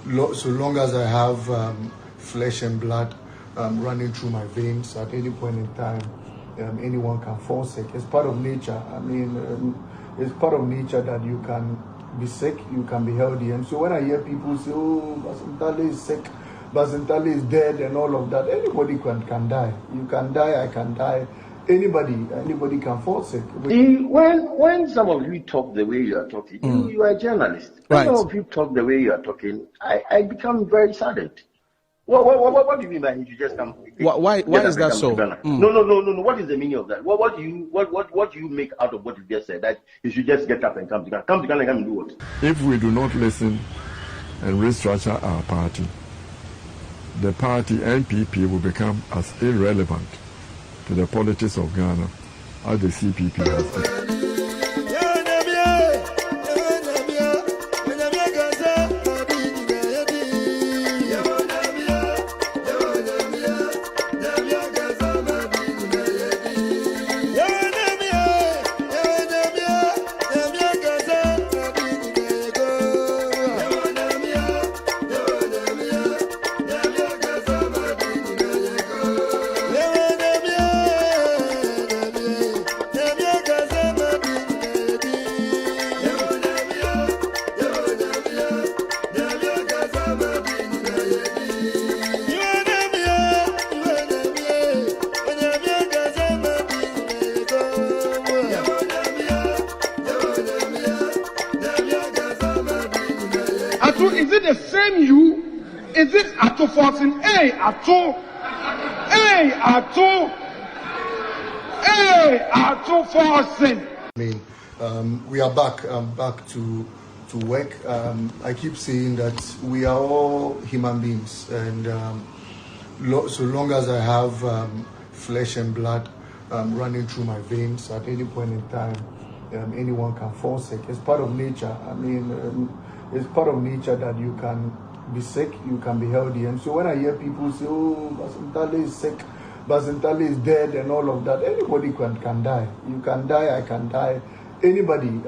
So long as I have flesh and blood running through my veins at any point in time, anyone can fall sick. It's part of nature. I mean, it's part of nature that you can be sick, you can be healthy. And so when I hear people say, oh, Basintale is sick, Basintale is dead and all of that, anybody can die. You can die, I can die. Anybody can fall sick. When some of you talk the way you are talking, you are a journalist. When some of you talk the way you are talking, I become very saddened. What do you mean by you just come? Why is that so? No. What is the meaning of that? What do you make out of what you just said? That you should just get up and come to Ghana. Come to Ghana and come and do what? If we do not listen and restructure our party, the party NPP will become as irrelevant to the politics of Ghana as the CPP has been. Is it the same you? Is it Atta forcing? Hey, Atta forcing. I mean, we are back to work. I keep saying that we are all human beings, and so long as I have flesh and blood running through my veins at any point in time, anyone can fall sick. It's part of nature. I mean, it's part of nature that you can be sick, you can be healthy. And so when I hear people say, oh, Basintale is sick, Basintale is dead and all of that, anybody can die. You can die, I can die. Anybody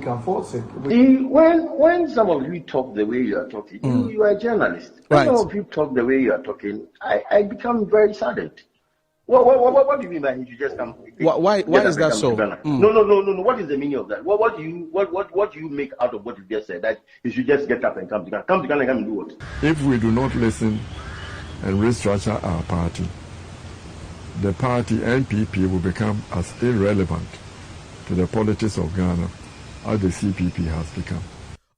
can fall sick. When some of you talk the way you are talking, you are a journalist. When some of you talk the way you are talking, I become very saddened. What do you mean by you just come? Why is that so? No. What is the meaning of that? What do you make out of what you just said? That you should just get up and come to Ghana. Come to Ghana and come and do what? If we do not listen and restructure our party, the party NPP will become as irrelevant to the politics of Ghana as the CPP has become.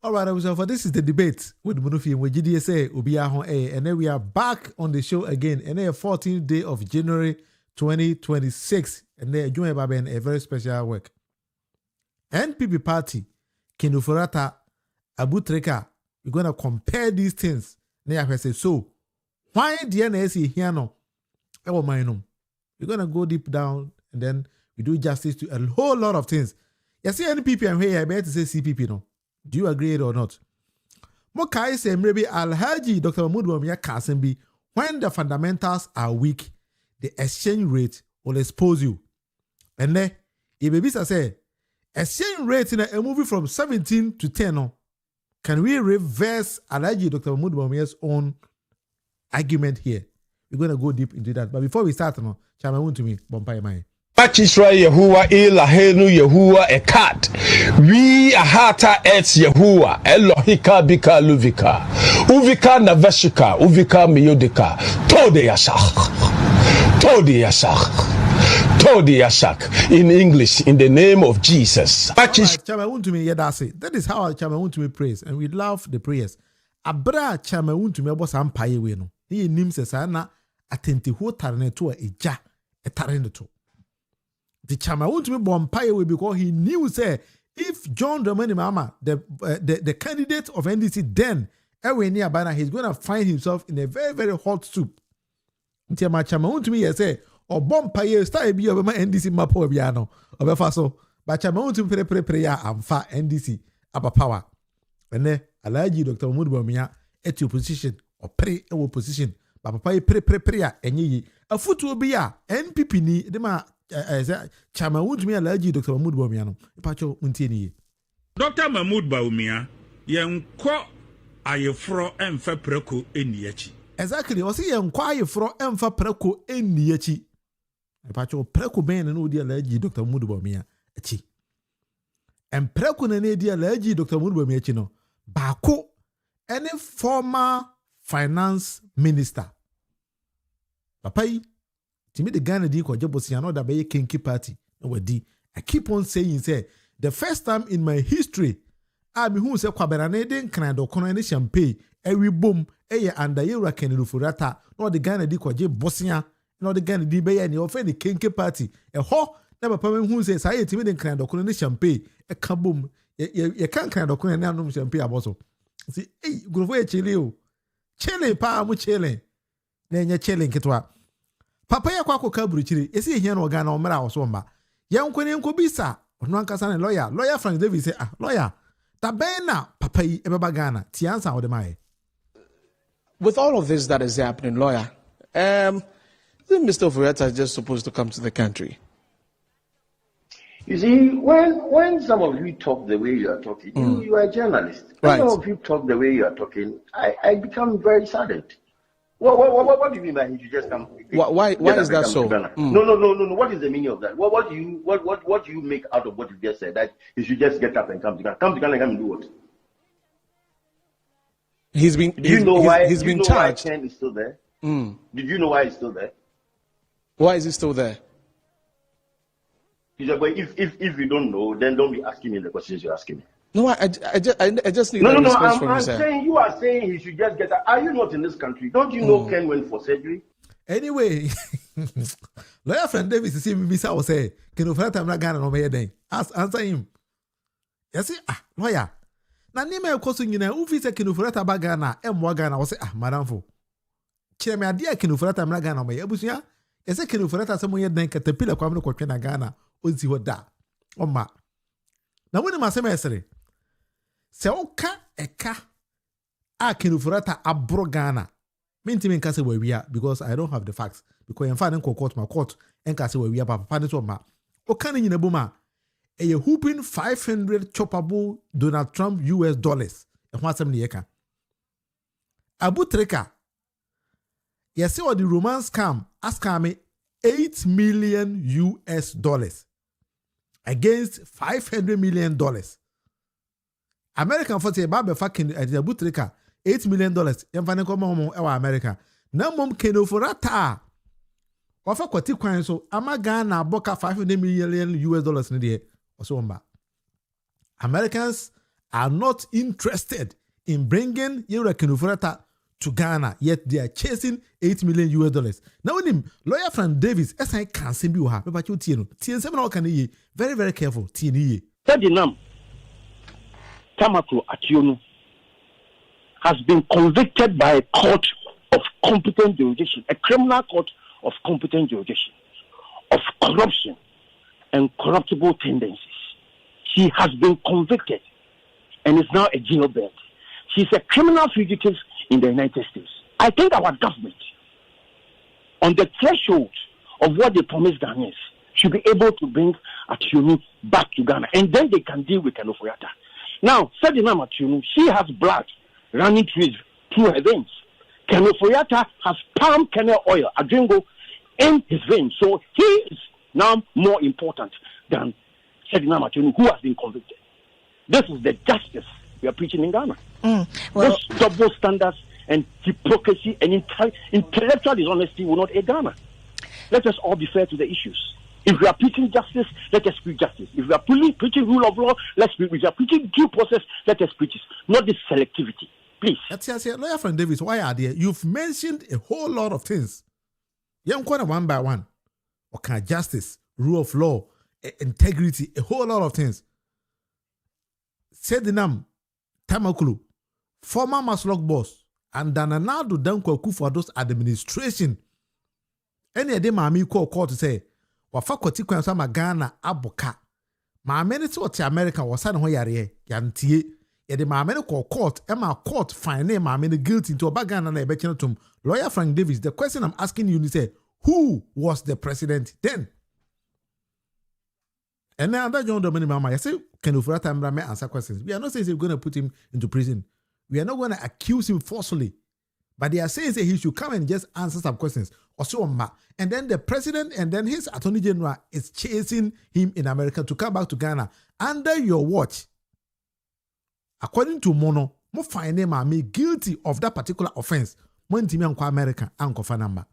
All right, so this is the debate with Munufie and GDSA Obiahon A, and then we are back on the show again. And then 14th day of January 2026, and then joined by a very special work. NPP party, Ken Ofori Atta, Abu Treka. We're gonna compare these things. Now I say so. Why the NSC here no? We're gonna go deep down, and then we do justice to a whole lot of things. You see NPP and here I better say CPP no. Do you agree or not? Mokai say maybe Alhaji Dr. Mahmoud Bawumia Kasembi, when the fundamentals are weak, the exchange rate will expose you. And then, if baby say, exchange rate in a movie from 17 to 10, no, can we reverse Alhaji Dr. Mahmoud Bawumia's own argument here? We're going to go deep into that. But before we start, no, Chama want to me, Bompai Mai. Machisra Yahuwa Ilahenu Yahuwa Ekat. We ahata et Yahuwa Elohika Bika Luvika. Uvika Naveshika. Uvika Miyodika. Tode Yasak. In English, in the name of Jesus. Chama want to me, yeah, that's it. That is how Chama want to me praise. And we love the prayers. Abra Chama want to me about some paye we no. He names a sana atenti ho tarne to a eja etarne to. The Chama want to me bompaye because he knew say if John Dramani Mama, the candidate of NDC then everywhere nearby, he's going to find himself in a very, very hot soup. Chama want to me say or bompaye start be over my NDC mapo biano or befaso. But Chama want to pray and fa NDC upper power. And then Alhaji Dr. Mahmoud Bawumia at your position or pray our position. But papa pray and ye a foot will be a NPP ni dema. Chama would me Alhaji Dr. Mahmoud Bawumia no pacho untini Dr. Mahmoud Bawumia yen ko ayefro emfa preko eniachi. Exactly. O si yenkwa ayefro emfa preko eniachi. Epacho preko ben na odi alaji Dr. Munufie achi. En preko na edi alaji Dr. Munufie achi no. Bako any former finance minister. Papa yi timi the Ghana di ko jebosi another be kinky party no wadi. I keep on saying say the first time in my history I who say kwabera na den kan do kono ne champagne every boom eye under yura Ken Ofori Atta no the Ghana di ko jebosia no the Ghana di be ye ne ofe the kinky party ho na papa who say say timi den kan do kono ne champagne e ka boom ye kan do kono ne anom champagne aboso see grofo e chile o chile pa mu chile na enye chile nketwa papa ya kwa kaburu chiri esi ehia no Ghana o mra oso mba yanko ne nko bisa ono ankasa ne lawyer Frank Davis say lawyer tabena papa yi ebeba Ghana ti answer with my with all of this that is happening, lawyer, isn't Mr. Ofori Atta just supposed to come to the country? You see, when some of you talk the way you are talking, you are a journalist. When some of you talk the way you are talking, I become very saddened. What do you mean by you just come? Why is that so? No. What is the meaning of that? What do you make out of what you just said? That you should just get up and come to Ghana. Come to Ghana and come and do what? He's been charged. Why Ken is still there? Did you know why he's still there? Why is he still there? He said, but if you don't know, then don't be asking me the questions you're asking me. No, I just need a response from you, I'm sir. saying you are saying he should just get up. Are you not in this country? Don't you know Ken went for surgery? Anyway, lawyer Frank Davis see me bisa o say Ken Ofori Atta mra Ghana no me den. Answer him. You see lawyer. Na nime ekoso nyina ufi say Ken Ofori Atta ba Ghana emwa Ghana wo say madam fo. Kire me ade Ken Ofori Atta mra Ghana me abusia. You say Ken Ofori Atta say mo ye den katapila kwa me ko twe na Ghana onzi ho da. Oma. Na woni ma say me esere. Se oka eka a Ken Ofori Atta abro Ghana. Mentimi nka se wawia because I don't have the facts because en fa nko court ma court enka se wawia papa ne so ma. Oka ne nyina boma a whooping 500 choppable Donald Trump US dollars. E ho asem ne yeka. Abu Treka. Yes, or the romance scam me 8 million US dollars against $500 million. American for say ba be fucking at the Abu Treka $8 million. Yamfane ko mo e wa America. Na mom Ken Ofori Atta. Wafa kwati kwan so ama Ghana boka $500 million US dollars ne de. Osomba. Americans are not interested in bringing Ken Ofori Atta to Ghana, yet they are chasing $8 million US dollars. Now when him lawyer Frank Davis, SI can send you ha. But you tino. TN7 can ye very very careful. TN Ferdinand Tamaklo Ationu has been convicted by a court of competent jurisdiction, a criminal court of competent jurisdiction, of corruption and corruptible tendencies. She has been convicted and is now a jailbird. She's a criminal fugitive in the United States. I think our government, on the threshold of what they promised Ghanaians, should be able to bring Ationu back to Ghana, and then they can deal with Ken Ofori Atta. Now, Ferdinand Ationu, she has blood running through her veins. Ken Ofori Atta has palm kernel oil, adrengo, in his veins. So he is now more important than Ferdinand Ationu, who has been convicted. This is the justice we are preaching in Ghana. Those double standards and hypocrisy and intellectual dishonesty will not aid Ghana. Let us all be fair to the issues. If we are preaching justice, let us preach justice. If we are preaching rule of law, let's preach. If we are preaching due process, let us preach it. Not this selectivity. Please. That's lawyer Frank Davis, why are there? You've mentioned a whole lot of things. Young corner one by one. Okay, justice, rule of law, integrity, a whole lot of things. Sedinam Tamakulu, former Maslok boss, and Dananado Dankwaku for those administration. Any of them mami call court to say, wafa kwati kwa sama Ghana aboka. Maameni to what America was saying hoyare yantie. Yede maameni call court, Emma court fine maameni guilty into a Ghana na ebechino tum. Lawyer Frank Davis, the question I'm asking you is, who was the president then? And now that John Dominic Mama, I say, Ken Ofori Atta may answer questions. We are not saying we're going to put him into prison. We are not going to accuse him forcefully. But they are saying that he should come and just answer some questions. And then the president and then his attorney general is chasing him in America to come back to Ghana under your watch. According to Mono, mo find him guilty of that particular offense. America number.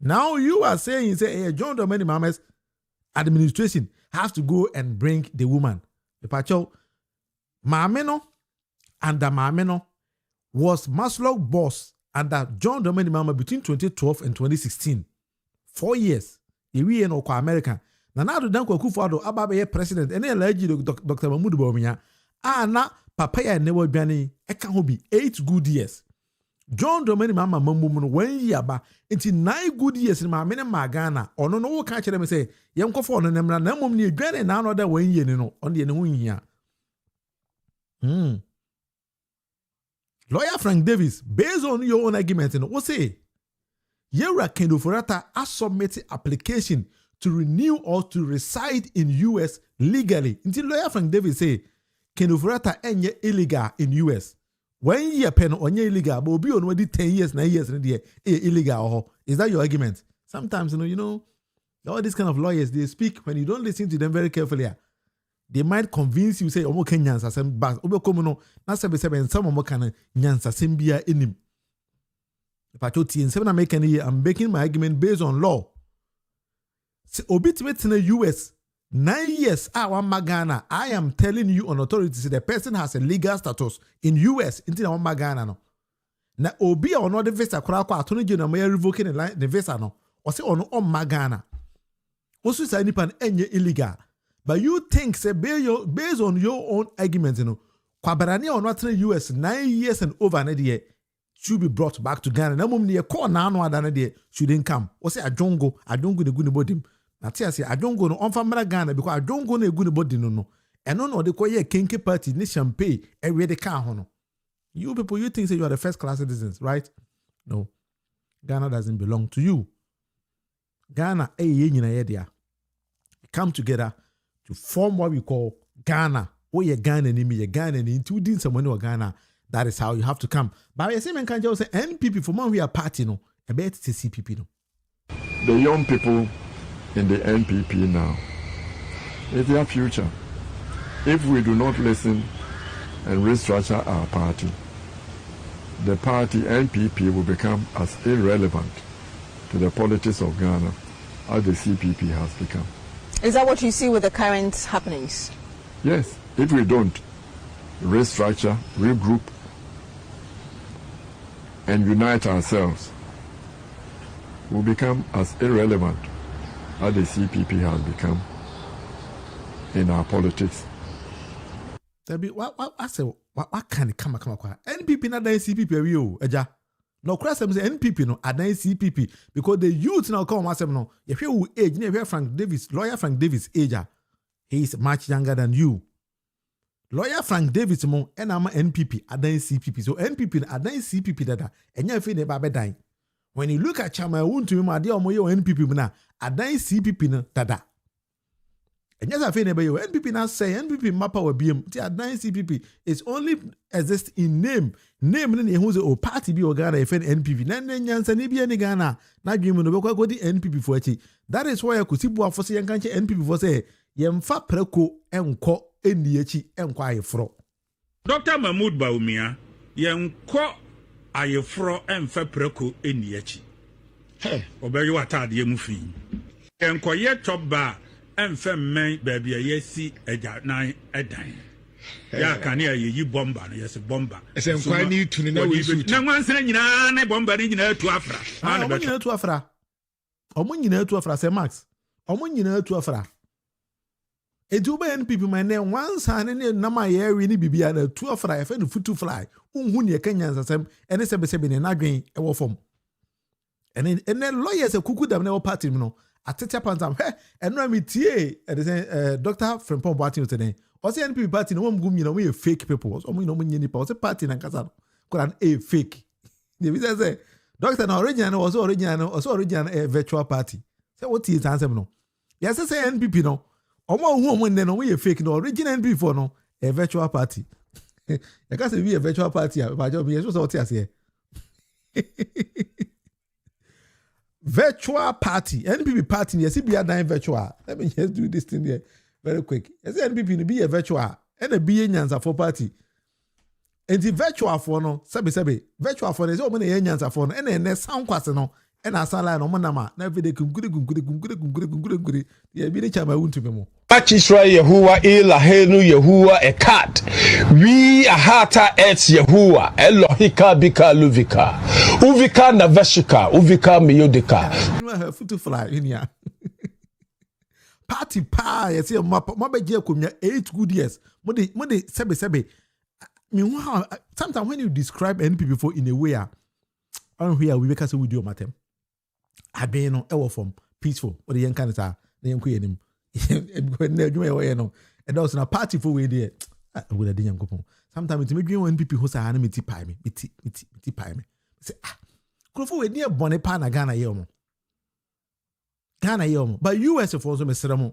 Now you are saying, say, John Dramani Mahama's administration has to go and bring the woman. The pacho, Mameno and the Mameno was Maslow boss under John Dramani Mahama between 2012 and 2016. 4 years. Iwi en okwa America. Na na do danko Akufo-Addo ababe president ene alaji Dr. Mahmoud Bawumia. Na papa ya newo dwane eka ho bi 8 good years. John Dramani Mahama mamum no 1 year ba nti 9 good years ma me ne Ghana ono no wo ka kire me say yenkofo ono nemra na mom ne dwane na no da 1 year ni no on de ne ho hia. Lawyer Frank Davis, based on your own argument, what say? Yera Ken Ofori Atta has submitted application to renew or to reside in US legally. Until Lawyer Frank Davis say Ken Ofori Atta enye illegal in US. 1 year pen onye illegal, but be on 10 years, 9 years, illegal. Is that your argument? Sometimes you know, all these kind of lawyers they speak when you don't listen to them very carefully. They might convince you say omo Kenyans asem bas obo komo na sebe and some omo kan nyansa sembia enim. Patoti and seven American here I'm making my argument based on law. Se obitiment in the US 9 years one Ghana. I am telling you on authority say the person has a legal status in US into the one Ghana no. Na obi or no the visa kora kwa attorney general may revoking the visa no. Or say on Ghana. Also say nipan enye illegal. But you think, say, based on your own argument, you know, Kwabarani or not in the US 9 years and over an idea should be brought back to Ghana. No near call now an idea shouldn't come. Or say, I don't go the good about him. Now, say, I don't go no on family Ghana because I don't go no good about no. And no, they call you a kinky party, ni champagne, every day can. You people, you think say you are the first class citizens, right? No. Ghana doesn't belong to you. Ghana, come together to form what we call Ghana. Oh, you're Ghana, you're Ghana, including someone who are Ghana. That is how you have to come. But I say, man, can't just say NPP for man we are party, no. I bet it's CPP, no. The young people in the NPP now, it's their future. If we do not listen and restructure our party, the party NPP will become as irrelevant to the politics of Ghana as the CPP has become. Is that what you see with the current happenings? Yes. If we don't restructure, regroup, and unite ourselves, we'll become as irrelevant as the CPP has become in our politics. I say, what can it come? NPP not the CPP, you, Eja. No, cross them say NPP no, and then CPP because the youth now come and say no. If you age, you hear Frank Davis, lawyer Frank Davis age, he is much younger than you. Lawyer Frank Davis mo, and I'm NPP, and then CPP. So NPP and then CPP dada, and you feel never dying. When you look at Chama, won't to him, I dear moyo NPP na, and then CPP na dada. And yes, I feel never you NPP now say NPP mappa will be and then CPP is only exist in name. Name ni who's a party be Ghana if NPP. Nan nyansa ni bi ani Ghana. Na dwimu no bekwa di NPP for echi. That is why I could see boa for say yankanche NPP for say yemfa preko enko eni echi enko ayefro. Dr. Mahmoud Bawumia yenko ayefro emfa preko eni echi. Hey, obeyi watade yemufi. Yenko ye choba emfa men baby yesi eja nan edan. Ya kan ya yi bomba no yes bomba. Ese nkwa ni tuni na we suit. Na nwanse nyina na bomba ni nyina atu afra. Omo nyina atu afra. Omo nyina atu afra say Max. Omo nyina atu afra. Edu ba NPP man ne wansa ne na ma ye wi ni bibia na atu afra e fe no futu fly. Unhu ne Kenya nsasem ene sebe ne nadwen e wo fom. Ene lawyers e kuku dam na wo party no. Atete pantam he eno mi tie e say Dr. Frempong Boateng today. Also NPP party no gum you know we fake people. Also you know we nyini pa. Also party na kasa no. Koran fake. The business say Doctor na original also original virtual party. Say what is answer no. Yes say NPP no. Omo hu omo ne no we fake no original NPP for no a virtual party. I can't say be a virtual party, but job is also here. Virtual party, NPP party, yes, be a nine virtual. Let me just do this thing here very quick. Yes, NPP be a virtual, and a be a for party. And the virtual for no, sabi, virtual for is open a yansa for, and then sound question no, and a salad on Manama, never they good, yeah, be the chama won't to be more. Match Israel Yahuwah Ilahenu Yahuwah Ekat. We Ahata Etz Yahuwah Elohika Bika Luvika. Uvika Naveshika. Uvika Miyodika. Her foot to fly in here. Party pie, I say a map. My bed 8 good years. Monday, sebe. Meanwhile, sometimes when you describe NPP before in a way, I don't hear we make us with your matem. I been on our form peaceful. What the young cancer, the young queen. And also a party for way there. With a young couple. Sometimes it's maybe when people who say, "I need to pay me." Say, go for near Bonapana Ghana Yomo. But US of also Mr.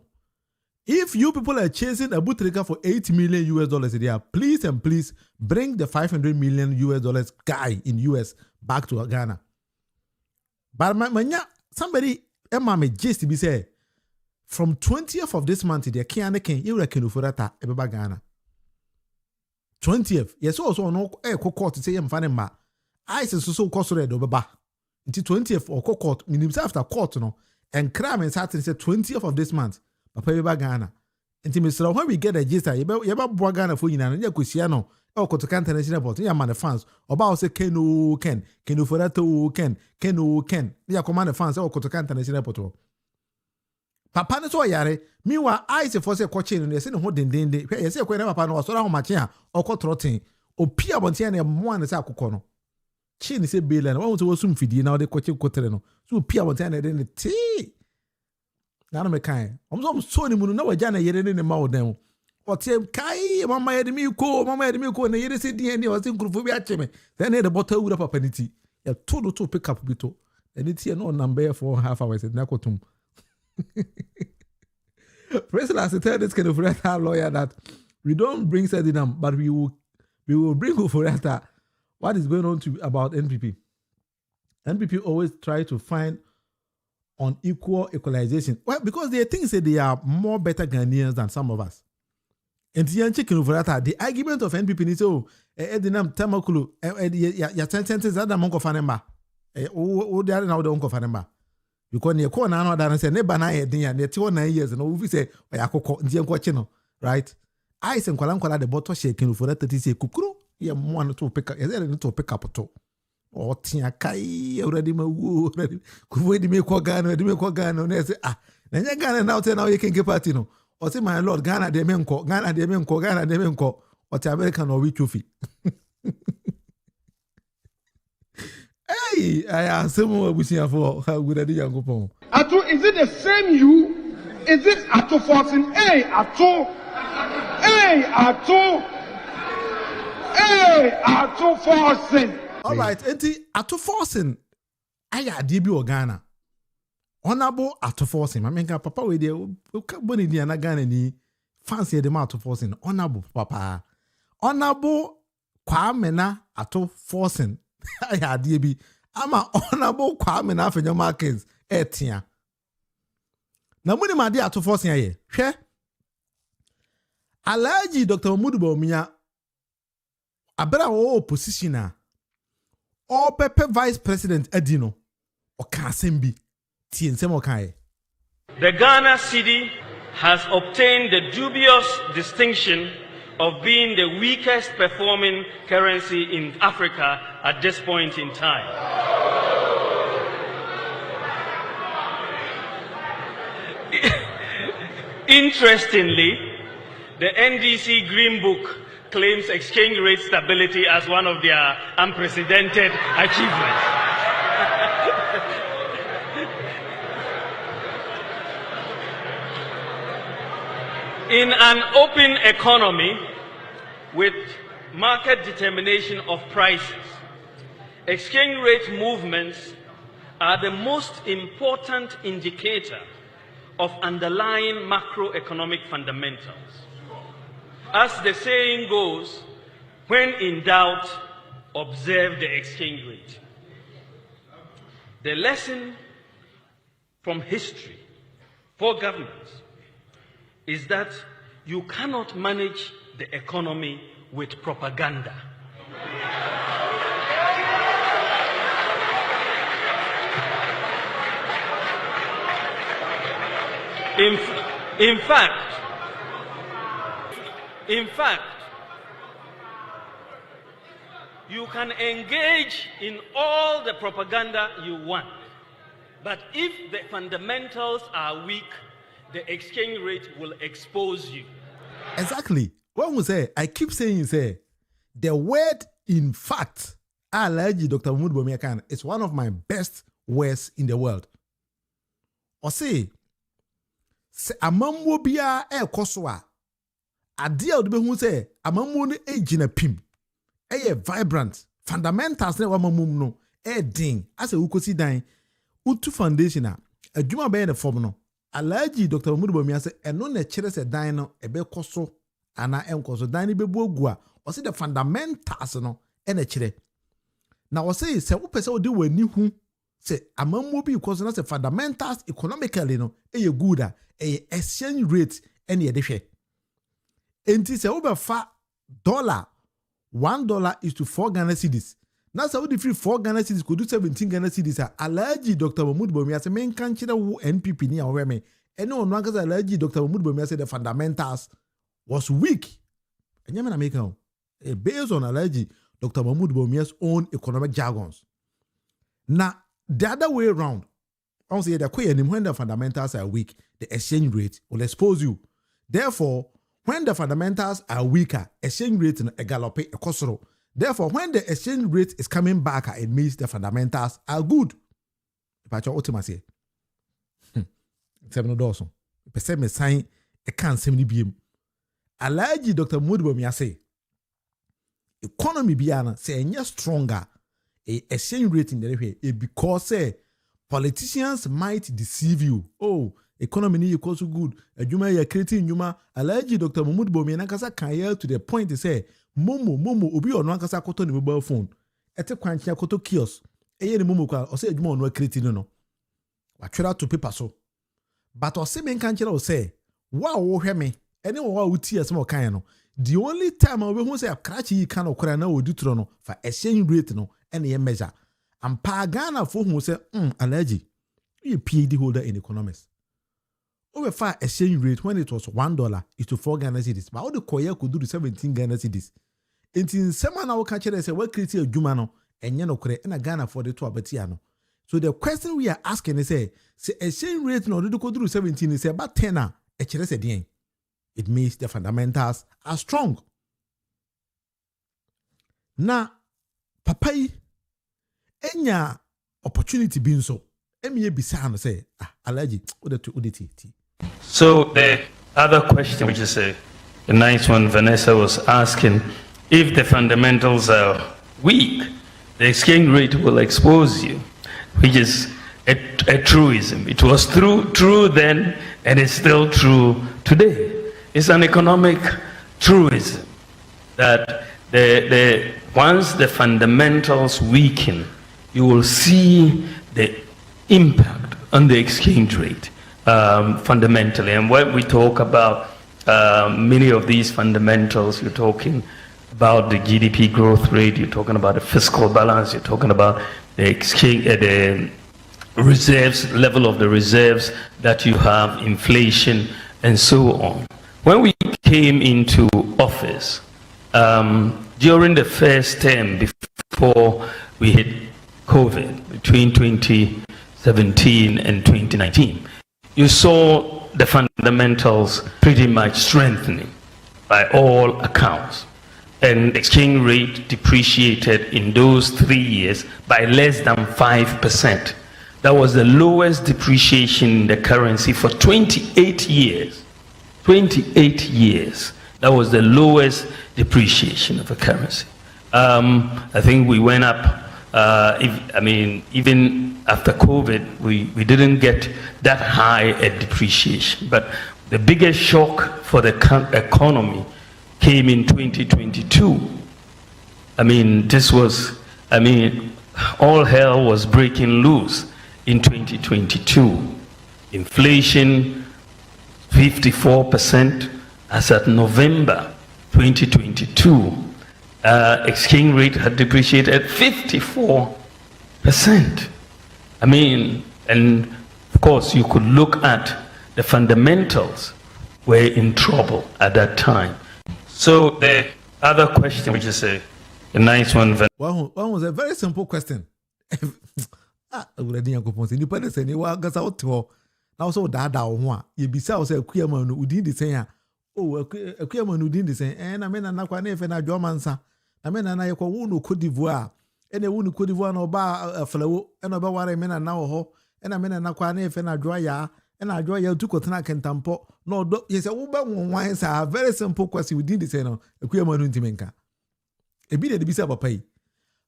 If you people are chasing a bootlegger for $8 million a year, please and please bring the $500 million guy in US back to Ghana. But somebody, Emma, just to be said. From 20th of this month, the Ken Ofori Atta ebeba Ghana. 20th, yes, also no court to say I'm finding ma. I said so cost red obeba. Until 20th or court, meaning after court no, and crime and Saturday said 20th of this month. Papa ebeba Ghana. Until Mr. When we get a gist, yeba bua Ghana for you and Yakusiano, or Kotoka International Port, yeah, man, the fans. About say Ken Ofori Atta Ken. Yeah, command the fans or Kotoka International Port. Papa no so yare meanwhile I say for say coaching no say no ho denden de you say ko na papa no so ra ho mache a okotroten opi abonte na mo an say akokọ no chi ni say bela na won so wasum fidie na de coaching kotere no so opi abonte na de ne ti na no me kan so ni mu no na waja na yere ne ma wodan o te kai mama yede mi ko na yere se die ne o se nkurufo bi ache me then the bottle wura papa ni ti ya to pick up bito and it no number for half hours na kotum. President has tell this Ken Ofori Atta lawyer that we don't bring Sedinam, but we will bring Ofori Atta. What is going on about NPP? NPP always try to find unequal equalization. Well, because they think that they are more better Ghanaians than some of us. And Ken Ofori Atta, the argument of NPP is Edinam Tamakulu, ya sentences that the monk of Anemba. Oh, they are now the monk of Anemba. Because you call now that say neighbor na edin ya 9 years no we say oyakoko ndie nkwoche no right I say nkwala the bottle shaking for that 30 say kukuru ye mo an to pick up to pick up to o tia kai already ma wo already ku di me ko Ghana no say na nya Ghana now tell now you can get party no o say my lord Ghana de me nko o ti America no we trophy. Hey, I am someone wishing for how good I did go. Ato, is it the same you? Is it Ato forcing? Hey, Ato forcing. All right, Ato forcing. I DB or Ghana. Honorable Ato forcing. I mean, Papa, we there. When Indiana Ghana ni fancy the Ato forcing. Honorable Papa. Honorable Kwame Ato forcing. I had DB. I'm a honorable Kwame na Afenyo Markins etia. Na muni ma dia to force here. Hwe. Alhaji Dr. Mahmoud Bawumia abra wo opposition a o pepe vice president Adino o ka sembi tie nsem o kai. The Ghana cedi has obtained the dubious distinction of being the weakest performing currency in Africa at this point in time. Interestingly, the NDC Green Book claims exchange rate stability as one of their unprecedented achievements. In an open economy with market determination of prices, exchange rate movements are the most important indicator of underlying macroeconomic fundamentals. As the saying goes, when in doubt, observe the exchange rate. The lesson from history for governments is that you cannot manage the economy with propaganda. In fact, you can engage in all the propaganda you want, but if the fundamentals are weak, the exchange rate will expose you. Exactly. What we say, I keep saying, say, the word in fact, Alhaji Dr. Munufie Atta is one of my best words in the world. Or say amamwo bia ekoso a ade a odebe hu say amamwo no ejina pim vibrant fundamentals na wamamum no din as a ukosi dan utu foundation a adwuma be na form no Alhaji Dr. Munufie Atta say eno na kire se dan no ebe koso ana enkoso dan ni bebu ogu a o say the fundamentals no na kire na o say se wo pese odi wani hu se amamwo bi koso na se fundamentals economically no good a exchange rate any edehwe enti se obefa $1 is to 4 Ghana cedis. Now so the free 4 Ghana cedis could do 17 Ghana cedis. Alhaji Dr. Munufie Atta say men kan chira wo NPP ni awere me eno no anka Alhaji Dr. Munufie Atta say the fundamentals was weak. Enyame na make based on Alhaji Dr. Munufie Atta's own economic jargons. Now the other way around, I say that when the fundamentals are weak, the exchange rate will expose you. Therefore, when the fundamentals are weaker, exchange rate in a galope a kosoro. Therefore, when the exchange rate is coming back, it means the fundamentals are good. If I ultimately $7. Percent me sign a can 70 BM. Alhaji Dr. Munufie Atta say economy biana say any stronger a exchange rate in the way because say politicians might deceive you. Oh, economy ni equals good. Adwuma ya creating nyuma. Alhaji Dr. Munufie Atta can to the point to say momo obi ono ankasa koto ni mobile phone. Ete kwanchia koto kiosk. Eye ni momo kwa o say adwuma ono creating no. Wa twera to paper so. But o say men kan kira o say wa wo hwe me. Ene wo wa uti asem o kan no. The only time I will say crash yi kan okra na odi tro no for exchange rate no ene ye measure. And Ghana for who say Alhaji you a PhD holder in economics. Over far exchange rate when it was $1 is to 4 Ghana cedis. But all the Korea could do the 17 Ghana cedis. In some man I catch say what create a Jumano and Yano Kore and a Ghana for the 2 Batiano. So the question we are asking is say exchange rate no do go through 17 is about 10 a HRS. It means the fundamentals are strong. Now, Papai, enya opportunity being so. Emiye bisa say, Alhaji, udeti. So the other question, which is a nice one, Vanessa was asking, if the fundamentals are weak, the exchange rate will expose you, which is a truism. It was true then, and it's still true today. It's an economic truism that once the fundamentals weaken, you will see the impact on the exchange rate fundamentally. And when we talk about many of these fundamentals, you're talking about the GDP growth rate, you're talking about the fiscal balance, you're talking about the exchange, the reserves, level of the reserves that you have, inflation, and so on. When we came into office, during the first term before we hit COVID, between 2017 and 2019, you saw the fundamentals pretty much strengthening by all accounts. And exchange rate depreciated in those 3 years by less than 5%. That was the lowest depreciation in the currency for 28 years. 28 years. That was the lowest depreciation of a currency. I think we went up, even after COVID, we didn't get that high a depreciation. But the biggest shock for the economy came in 2022, I mean, all hell was breaking loose in 2022. Inflation, 54% as at November 2022. Exchange rate had depreciated at 54%. I mean, and of course, you could look at the fundamentals were in trouble at that time. So the other question, which is a nice one. One was a very simple question. Independence and you are gas out to now so dada one. You be so say queer man who did the same. Oh, a queer man who did the same. And I mean, I'm not quite a Germansa. I mean, and I call Wound Cote d'Ivoire. And a wound Cote d'Ivoire no bar a fellow, and about what I mean, and now, and I mean, and I quite and I draw ya, and I draw ya to Cotanak and Tampo. No, yes, a woman wants a very simple question. We did the same. A queer man to menka. A bit of the Bissaba pay.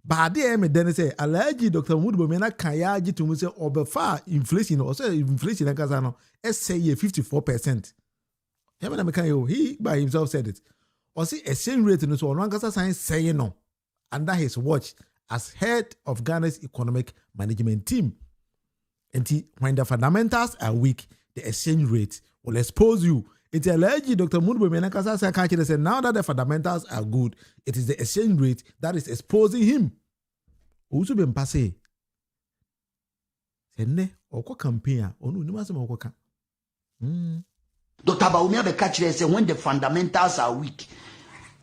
But there, me then say, allergy Dr. Woodbomena Kayaji to Musa over far inflation or say inflation like Casano, say 54%. He by himself said it. Or see exchange rate in so one Casa science saying no under his watch as head of Ghana's economic management team. And when the fundamentals are weak, the exchange rate will expose you. It's allergy Dr. Woodbomena Casa said now that the fundamentals are good, it is the exchange rate that is exposing him. Also been passé. Sene oko campaign onu ni masema oko ka. Dr. Baumia be catch say when the fundamentals are weak,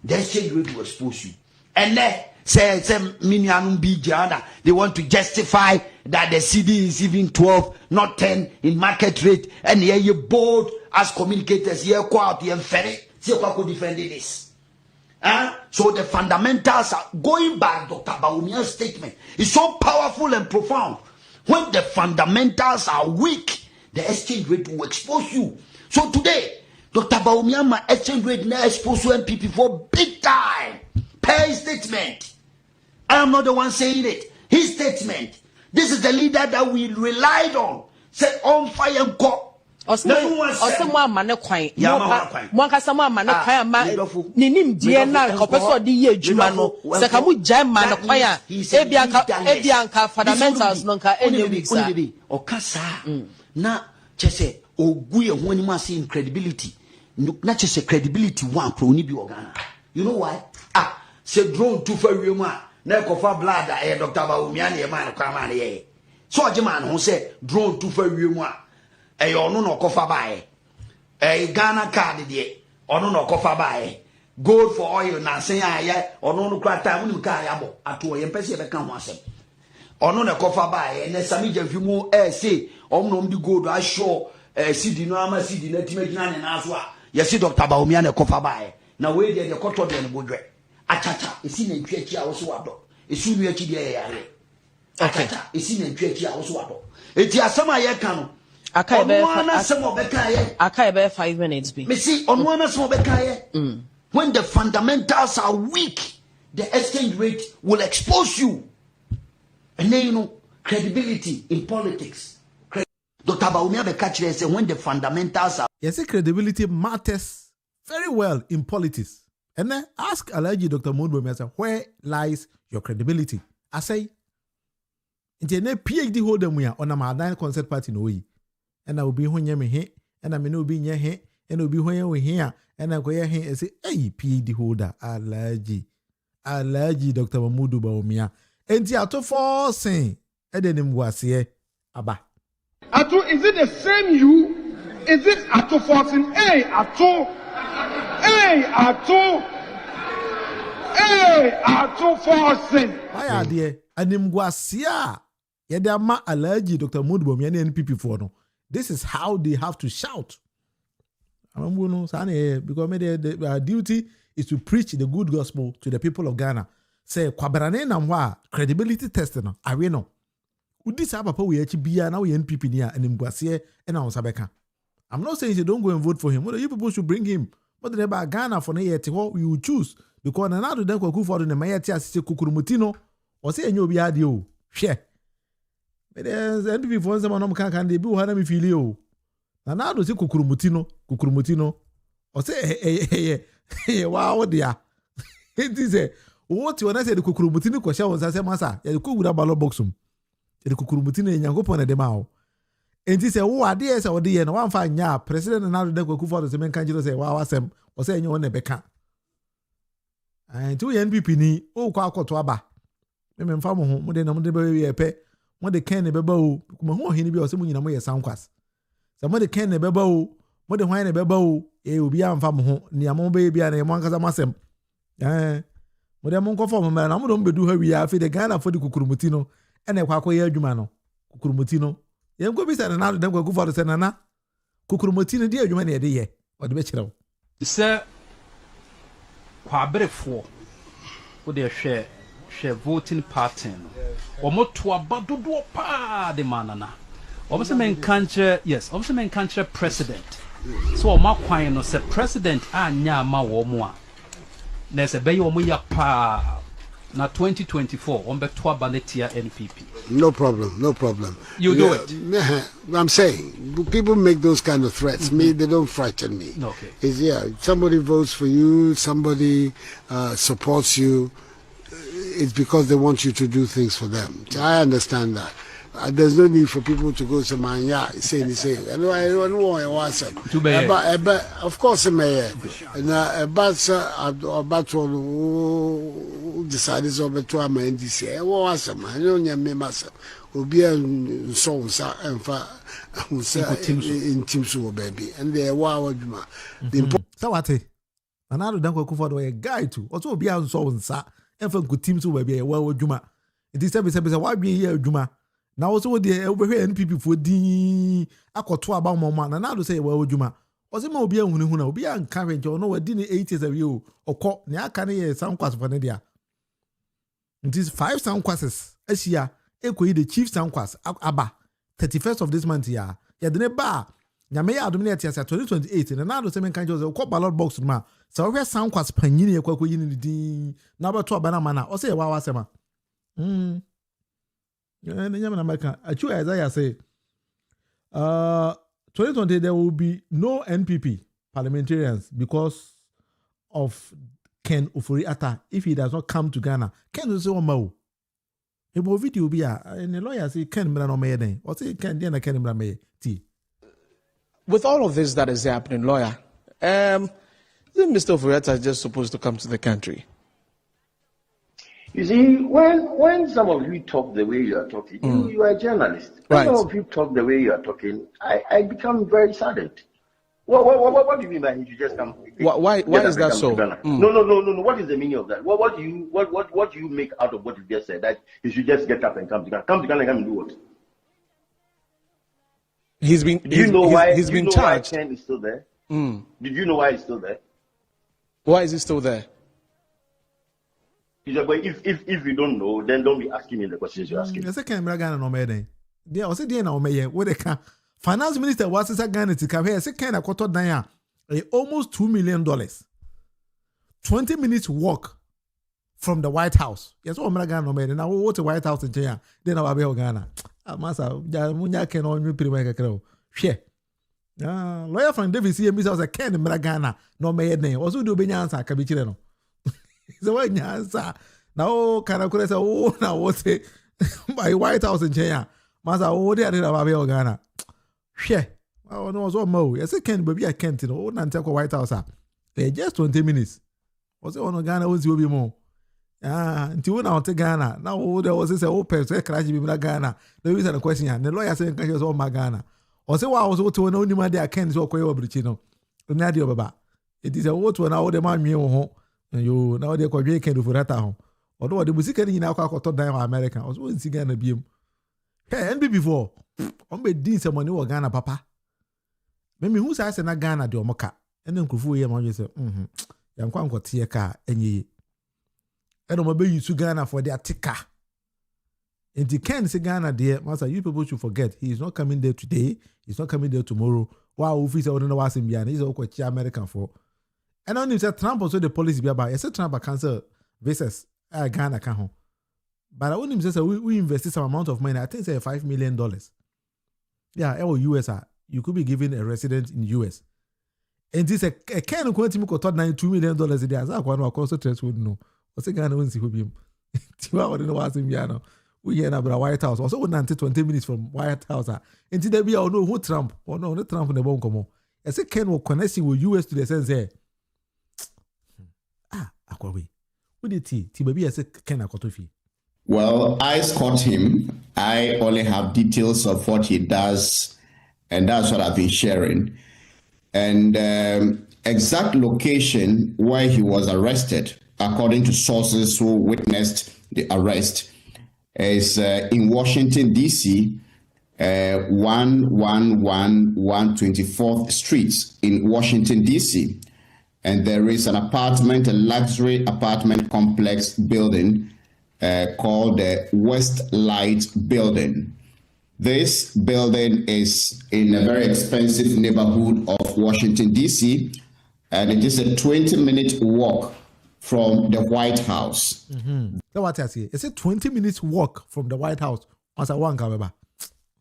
the exchange rate will expose you. And then say minianum bijana, they want to justify that the CD is even 12, not 10 in market rate, and here you bold as communicators here out here ferry, see how could defend this. So the fundamentals are going back. Dr. Baumia's statement is so powerful and profound. When the fundamentals are weak, the exchange rate will expose you. So today, Dr. Baumia, my exchange rate now expose you NPP for big time. Pay statement. I am not the one saying it. His statement. This is the leader that we relied on. Say on fire and go. Osemwa mane kwan mwanka samwa mane kwan ama ninim die na kopeso de ye adwuma no se ka mu jai mane kwan a ebianka fundamentals no nka enye wisa okasa na chese oguye ho ni ma say credibility na chese credibility one pro ni bi ogana. You know why? Se drone to fa wiemu a na kofa blood Dr. Baumia na e man kwa man ye so ojema no say drone to fa wiemu a ono no kofa bae Ghana card de ono no kofa bae gold for oil na sen aye ono no kra time ni ka ya bo ato ye mpese e be kan ho asem ono no kofa bae na sami jafimu say omno mdi gold asho CD no ama CD na timagina ne na so a ye si Dr. Baumia na kofa bae na we de koto de ne bodwe achacha esi na ntwachi a wo so wado esi nu achi de ye yare achacha esi na ntwachi a wo so wado eti asama ye kan no Akai be 5 minutes be. Me see on one when the fundamentals are weak, the exchange rate will expose you. And then you know credibility in politics. Dr. Baumia be catch say when the fundamentals are yes, credibility matters very well in politics. And then ask Alaji Dr. Munufie, where lies your credibility? I say, it's a PhD holder we are on a Madan concert party no way. And I will be when you me and I may not be near here, and will be when you here, and I go here and say, hey, PhD holder, allergy, Dr. Mamudu Baumia. And the auto for saying, Edenim was here, Abba. Ato, is it the same you? Is it Ato forcing? Hey, Ato forcing. Why are there? And him was here. Yedama allergy, Dr. Mamudu Baumia, NPP for no. This is how they have to shout. Because their duty is to preach the good gospel to the people of Ghana. Say, kwabarane na mwa credibility test no. Awe no. Udi sa papa we echi biya na we NPP niya animguasie ena osabeka. I'm not saying you don't go and vote for him. Well, you people should bring him. But the about Ghana for na yeti what we will choose. Because na do den kwaku for the mayeti asise kukurumutino. Or say enyo bi adi o. Share. NPP for some no can they be who me feel you. Na do say kukurumutino or say wow dia. It is a What you want to say the kukurumutini kwa sha wonsa se masa ya kugura ballot box um the kukurumutini nyankopon na dem awo enti se wo ade ye se wo de ye na wan fa nya president na do kwaku for se men kan jiro se wa wasem wo se enye won beka enti wo NPP ni wo kwa akoto aba me mfa mo ho mo de na mo de be ye pe mo de Ken ne beba o kuma ho hini bi o se mo nyina mo ye sankwas se mo de Ken ne beba o mo de hwan ne beba o obi amfa mo ho ni amo be bia na mo ankasa masem mo de mo nkofo mo na mo do mbedu ha wi afi de Ghana for de kukurumuti no ene kwa akoye adwuma no kukurumuti no ye nko bi se na do kwa kufor se na kukurumuti no de adwuma na ye de ye o de be kire wo se kwa brefo wo de hwe voting pattern o mo to abadodo pa de manana o se men kanche yes o se men kanche president so o makwan no se president anya ma wo mo a na se be yo mo ya pa na 2024 on be to abaletia NPP. No problem. You do it. I'm saying people make those kind of threats. Me, they don't frighten me. Okay. It's somebody votes for you, somebody supports you. It's because they want you to do things for them. I understand that. There's no need for people to go to my say. I don't want to watch them. But of course, mayor. But decided to my NDC. I want some. I don't know myself. Obi so and fa in teams baby. And they wow adwuma. Sawate. Anado dan kwaku for the guy too. Also obi so nsa. And fa ku teams baby wow adwuma. It is say why be here adwuma. Na also the NPP for di akoto aba mama na do say wa odwuma o se ma obi ahunu na obi encourage no wadi ni 80s awie o okọ ne aka ne ye sankwas for ne dia it is 5 sankwasses asia ekoyi the chief sankwas aba 31st of this month ya de ne ba nyame ya adom ne tia 2028 na do say men kan jo okọ ballot box ma so we sankwas panyini ye kwakoyi ni di na ba to aba na mana o say wa wasema Isaiah say 2020 there will be no NPP parliamentarians because of Ken Ofori Atta if he does not come to Ghana. Ken will say one more video be and the lawyer say Ken no me den or say Ken dey na Ken me ti. With all of this that is happening, lawyer, isn't Mr. Ofori Atta just supposed to come to the country? You see, when some of you talk the way you are talking, you are a journalist. When some of you talk the way you are talking, I become very saddened. What do you mean by he should just come? Why is that so? No. What is the meaning of that? What do you make out of what you just said? That he should just get up and come to Ghana. Come to Ghana and come and do what? He's been charged. Why Ken is still there? Did you know why he's still there? Why is he still there? But if you don't know, then don't be asking me the questions you're asking. Yes, I can't Ghana no me. There was a day na me what they can. Finance Minister was Ghana to come here. Say kind of quarter down almost $2 million. 20 minutes walk from the White House. Yes, what Ghana no me. Now what the White House in Kenya? Then I will be Ghana. Masa, munya Ken on me pretty much crowd. Share. Lawyer from David see me say Ken Ghana no me name. Also do be answer kabichire no. So what answer? Now can I say now what say by White House in Kenya? Masa what they are about Ghana. Share. Oh no, so mo. Yes, Ken baby I can't no. Nante ko White House. Just 20 minutes. Was on Ghana was you be more. Until now to Ghana. Now there was say person crash be Ghana. The reason the question the lawyer saying can just all my Ghana. Or say what was to no ni man there Ken so ko obrichi no. Na dey baba. It is a what when all the man me ho. You now they could Ken Ofori Atta home. Although the music in our car down American, I was going to Ghana beam. Hey, NPP before. On be doing some money or Ghana, papa. Maybe who's asked in a Ghana do mocha. And then Kufu Yam you say, Yam Kwan got tea car and ye. I don't obey you to Ghana for their ticker. And the Ken say Ghana dear, master, you people should forget. He is not coming there today, he's not coming there tomorrow. Wow, officer wouldn't know what's in Bian, he's all quite American for. And only said Trump also the policy be about. I said Trump cancel visas Ghana can home. But I wouldn't say we invested some amount of money. I think say $5 million. Yeah, US you could be given a resident in US. And this a kind of quantity me got $2 million a day. As I want to also would know. ɔsɛ Ghana wonsi hɔ biom tiwa wɔde no wasɛm bia no woyɛ na bra White House ɔsɛ wonante 20 minutes from White House enti da bia ɔno who Trump ɔno Trump na ɛbɔ nkɔmmɔ ɛsɛ Ken wɔ connection with US to the sense akwawe wode ti baabi ɛsɛ Ken akɔtɔ fie. Well, I escort him. I only have details of what he does, and that's what I've been sharing. And exact location where he was arrested, according to sources who witnessed the arrest, is in Washington, D.C., 124th Street in Washington, D.C. And there is an apartment, a luxury apartment complex building called the West Light Building. This building is in a very expensive neighborhood of Washington, D.C., and it is a 20-minute walk from the White House. That's what I say. It's a 20 minutes walk from the White House. Once I want to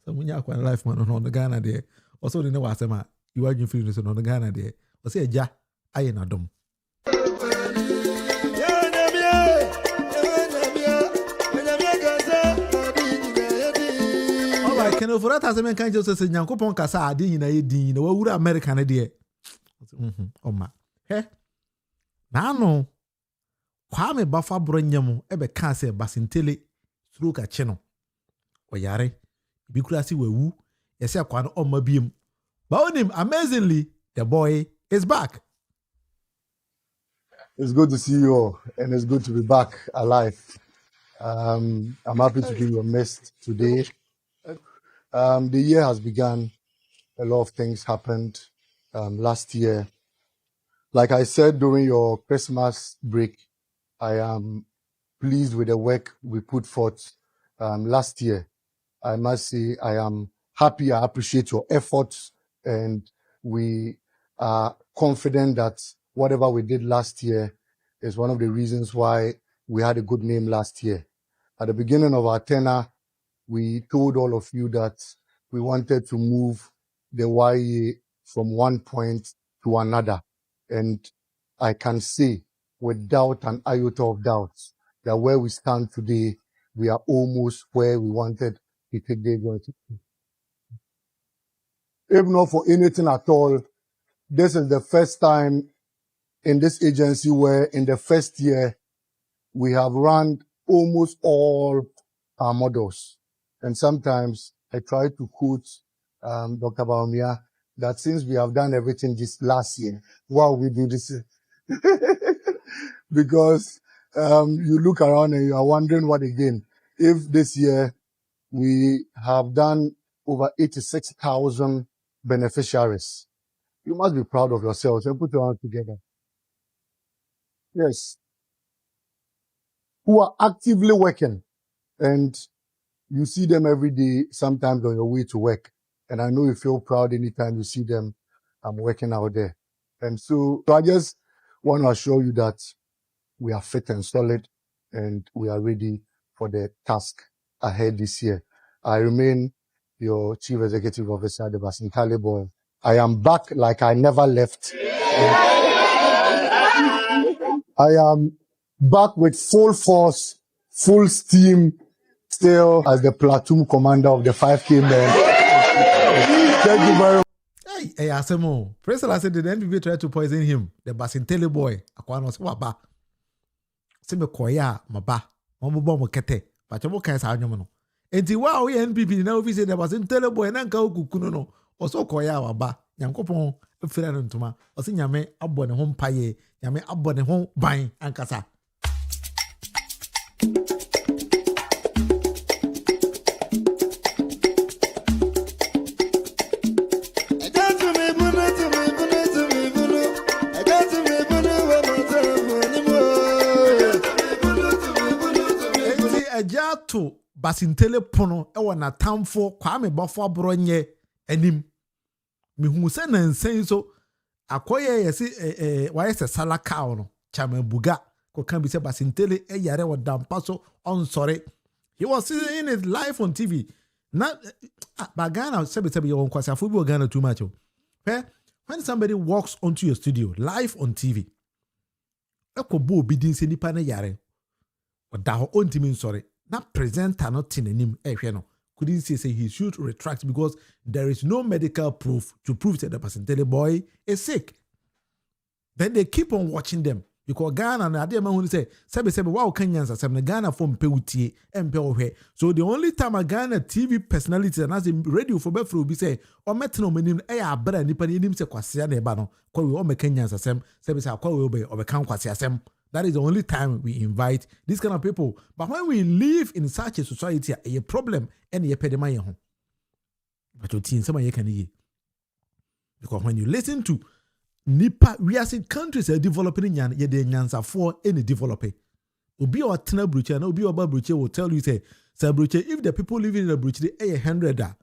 so when you are life man on the Ghana there, also the know what I you are you feeling on the Ghana there. I say ja, I ain't a dumb. Ken Ofori Atta men kan just say Nyankopon kasa ade nyina ye din na wawura America na de oma na no kwame bafa bronyam ebe ka say Basintale stroke a che no oyare bi kura si wawu yese kwa no oma biem ba onim amazingly the boy is back. It's good to see you all, and it's good to be back alive. I'm happy to be your guest today. The year has begun. A lot of things happened last year. Like I said during your Christmas break, I am pleased with the work we put forth last year. I must say I am happy. I appreciate your efforts, and we are confident that whatever we did last year is one of the reasons why we had a good name last year. At the beginning of our tenure, we told all of you that we wanted to move the YA from one point to another. And I can say without an iota of doubt that where we stand today, we are almost where we wanted to take the going to be. If not for anything at all, this is the first time in this agency where in the first year, we have run almost all our models. And sometimes I try to quote Dr. Baumia that since we have done everything this last year, why we do this? Because you look around and you are wondering what again. If this year we have done over 86,000 beneficiaries, you must be proud of yourselves and put your hands together. Yes. Who are actively working, and you see them every day, sometimes on your way to work. And I know you feel proud anytime you see them working out there. And so I just want to assure you that we are fit and solid, and we are ready for the task ahead this year. I remain your Chief Executive Officer, the Basintale boy. I am back like I never left. I am back with full force, full steam, still as the platoon commander of the 5K men. Thank you very much. Hey, Asemo. President said the NPP tried to poison him. The Basintale boy. Akwano se waba. Se me koya maba. Mo bo mo kete. But mo kan sa anwom no. Enti wa o NPP na ofi se the Basintale boy na nka okukuno no. Oso koya waba. Nyankopon efira no ntoma. Osi nyame abɔ ne ho mpaye. Nyame abɔ ne ho ban ankasa. To Basintale pono ewa na tamfo kwame bafo abronye anim mehu se na nsen so akoye yesi wayese salaka no chama buga ko kan bi se Basintale yare wo dampa so on sorry. He was in his live on TV na bagana sebe you won kwasa fo bi Ghana too much. When somebody walks onto your studio live on TV eko bo obi din se nipa na yare that her own team sorry. Not presenter not in him. Couldn't say he should retract because there is no medical proof to prove that the Basintele boy is sick. Then they keep on watching them. Because Ghana and Adema who say, Sebe, wow, Kenyans are some Ghana from Pewuti and Pewhe. So the only time a Ghana TV personality and as a radio for Befro will be say, or metano meaning a better nipani him se kwasia nebano, kwa we all Kenyans are some, Sebe sa kwa we obey or become kwasia sem. That is the only time we invite these kind of people. But when we live in such a society, a problem and a pedema home. But you think someone can hear. Because when you listen to Nipa, we are seeing countries are developing yan ye de nyansa for any developer. Obi or tena bruche and obi or bruche will tell you say bruche if the people living in the bruche they 100 a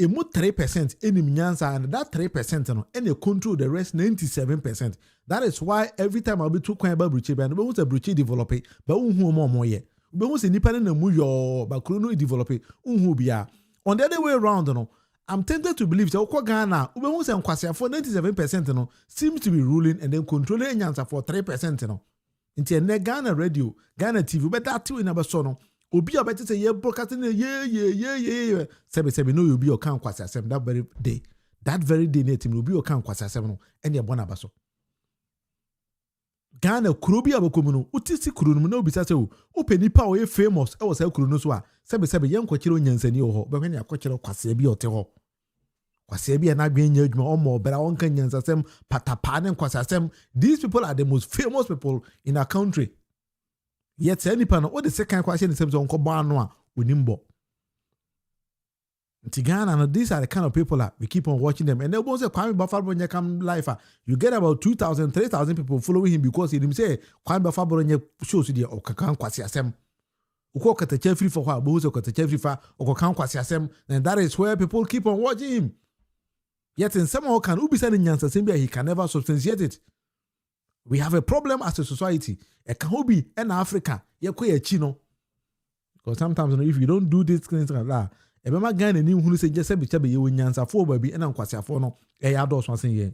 mo 3% any nyansa and that 3% no any control the rest 97%. That is why every time I'll be too quiet about bruche and we want a bruche developer but unhu more ye. We want nipa na mu yo ba krono developer unhu bia. On the other way around no. I'm tempted to believe that Ghana, for 97% seems to be ruling and then controlling Nyansa for 3%. Until Ghana radio, Ghana TV, but that too in our son. Obi about to say, yeah, broadcasting, yeah. Seven, no, you'll be your count quasi that very day. That very day, native will be your count quasi 7 and your bonabaso. Ghana, Kurubi Abokumino, Utisi Kurunu, no, besides, open the power famous, I was a Kurunuswa. Sebe young kwachiro nyansani ho but when ya kwachiro kwasebi ote ho kwasebi na gwen nyadwuma omo bera wonka nyansasem patapane kwasasem. These people are the most famous people in our country, yet any pan what the second question is onko ba no a onimbo Tigana. And these are the kind of people that we keep on watching them, and they won't say Kwame Bafaro when come live. You get about 2,000 3,000 people following him because he didn't say Kwame Bafaro shows you the okakan kwasasem. Uko kata chefri for what bozo kata chefri for okokan kwasi asem, and that is where people keep on watching him. Yet in some can ubi sending nyansa sembia he can never substantiate it. We have a problem as a society. E can ubi in Africa ye kwe chino. Because sometimes if you don't do these things like that, e be ma gan ani hunu se je se be chebe ye nyansa fo ba bi e na kwasi afo no e ya do so asen ye.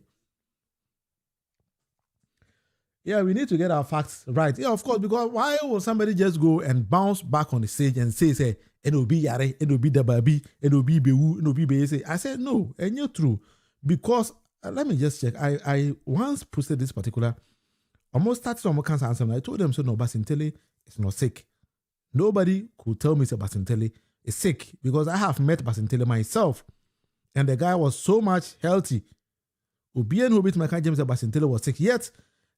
Yeah, we need to get our facts right. Yeah, of course, because why will somebody just go and bounce back on the stage and say, it'll be yare, it'll be the baby, it'll be bewu, it'll be bese. I said, no, and you're true. Because, let me just check. I once posted this particular, almost started on my cancer answer. I told them, so no, Basintele is not sick. Nobody could tell me Basintele is sick because I have met Basintele myself. And the guy was so much healthy. Ubien who beat my car James Basintele was sick. Yet,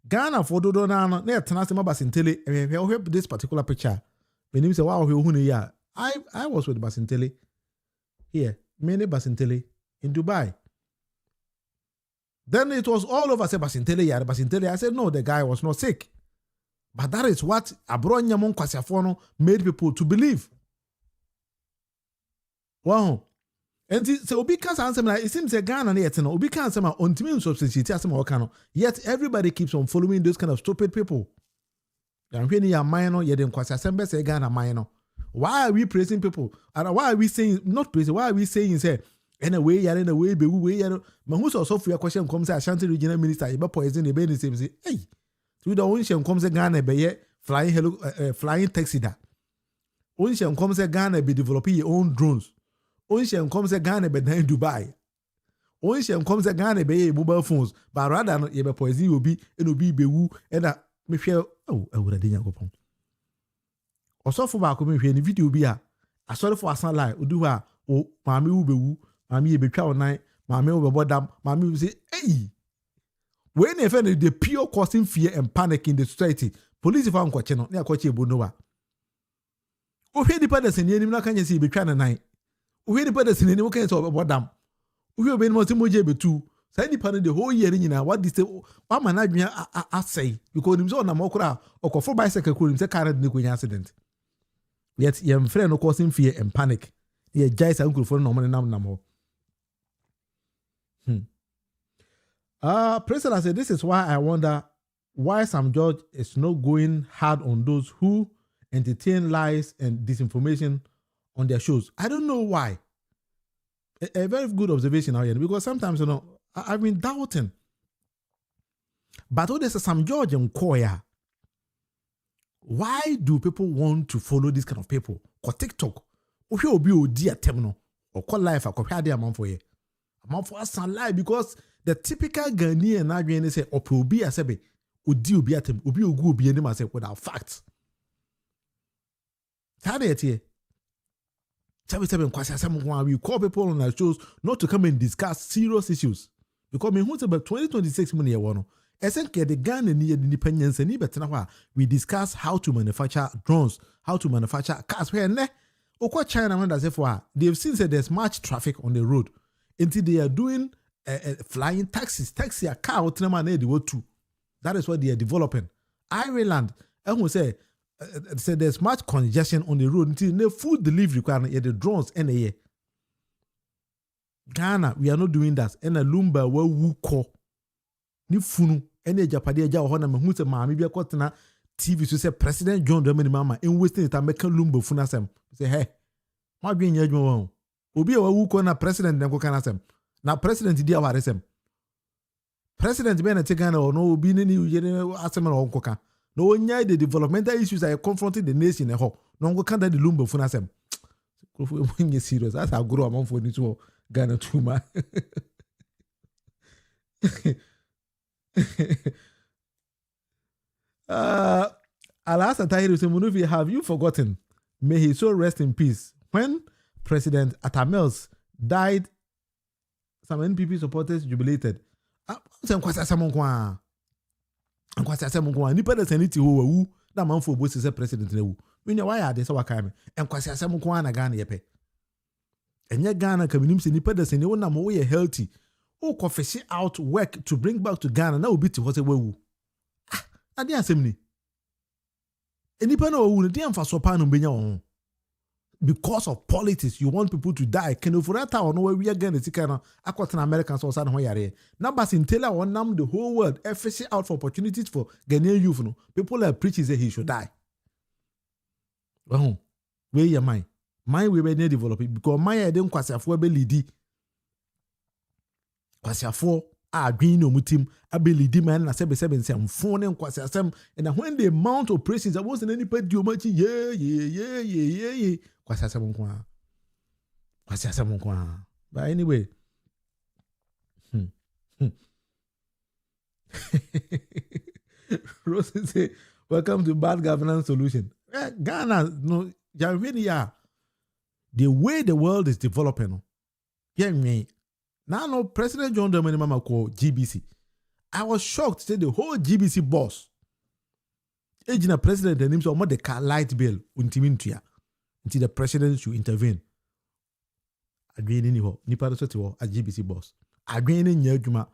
Ghana for do na tenasema Basintele this particular picture. When him say wow I was with Basintele here, many Basintele in Dubai. Then it was all over say Basintele. I said no, the guy was not sick. But that is what Abro Nyamon Kwasiafono made people to believe. Wow. And so Obi can't answer me. It seems a Ghana yet no. Obi can't answer my own team substitute. Yet everybody keeps on following those kind of stupid people. And when you are minor, you don't question. Say Ghana minor. Why are we praising people? And why are we saying not praising? Why are we saying say in a way, be we Man who's also for your question comes say Ashanti regional minister. You be poison the baby say hey. To the ocean comes a Ghana be flying taxi da. Ocean comes a Ghana be developing your own drones. Ocean comes a Ghana be in Dubai. Ocean comes a Ghana be mobile phones, but rather not ye be poison will be be woo and that me feel I would have done go. Also for back me the video be a sorry for a sound like Uduha o Mammy will be woo, Mammy be chow night, Mammy will be bodam, Mammy will say, hey. When they find the pure causing fear and panic in the society, police found Quacheno, near Quachi Bunova. O hear the person in him, can you see be trying a night? We the person in the okay so about them. We have been Motimoje be too. Send the whole year in what this one man I say because him so na mokra or for bicycle could him say carried the accident. Yet your friend no causing fear and panic. Ye jais uncle for no money now. President said this is why I wonder why some judge is not going hard on those who entertain lies and disinformation on their shows. I don't know why. A very good observation out here because sometimes I've been doubting. But there's some judge in Koya. Why do people want to follow this kind of people? Ko TikTok, obi odi atem or call life a copy ade amount for ye. Amount for us lie because the typical Ghanaian adwene say obi asebe odi obi atem, obi ogu obi enim ase without facts. How it here? We call people on our shows not to come and discuss serious issues. Because me who's about 2026 money one. Essentially, the Ghana need independence and we discuss how to manufacture drones, how to manufacture cars. Where China they've seen that there's much traffic on the road. Until they are doing flying taxis, taxi a car that is what they are developing. Ireland, I will say there's much congestion on the road until the food delivery requirement, the drones and the Ghana, we are not doing that. And a lumba who call ni funu any Japadi ja hona me hu se maami bi akotena TV so say President John Dramani Mama in wasting it make lumba funa sem say hey ma dwen nya dwon won obi a wu ko na president dem ko kana sem na president di aware sem president be na te Ghana no obi ni yene asem na onko ka no onya the developmental issues are confronting the nation e ho no onko kan da the lumba funa sem ko fu mo serious as I grow among for ni to Ghana too ma Alhassan Tahiru said, Munufie, have you forgotten? May he so rest in peace. When President Atta Mills died, some NPP supporters jubilated. Nipa de seniti wo na manfo bo se president na wu. Menya why are they so waka me? Enkwasi asem kwa na Ghana yepe. Enye Ghana kaminim se nipa de seni wo na mo we healthy. Oh, confessing out work to bring back to Ghana. Now be to what a woo. I didn't say me. Any pen or wound, dear for Sopano Benya. Because of politics, you want people to die. Ken Ofori Atta or nowhere we are getting the kind of Aquatan Americans or San Hoyare. Numbers in Taylor or Nam the whole world, FSC out for opportunities for Ghanaian youth. People are preaching that he should die. Well, where your mind? Mine we may develop it because my I don't quite afford belly. Kwasiafo adwin no mutim ability man na 77 say phone and kwasiasem and when they mount operations there wasn't any pet dio much yeah kwasiasem kwa but anyway Rose say welcome to bad governance solution. Ghana no Javenia the way the world is developing me. Now, no, President John Dramani Mama called GBC. I was shocked to say the whole GBC boss. Agent president the names of the car light bill until the president should intervene. Agreeing in the Nipa as GBC boss. Agreeing in Yajuma.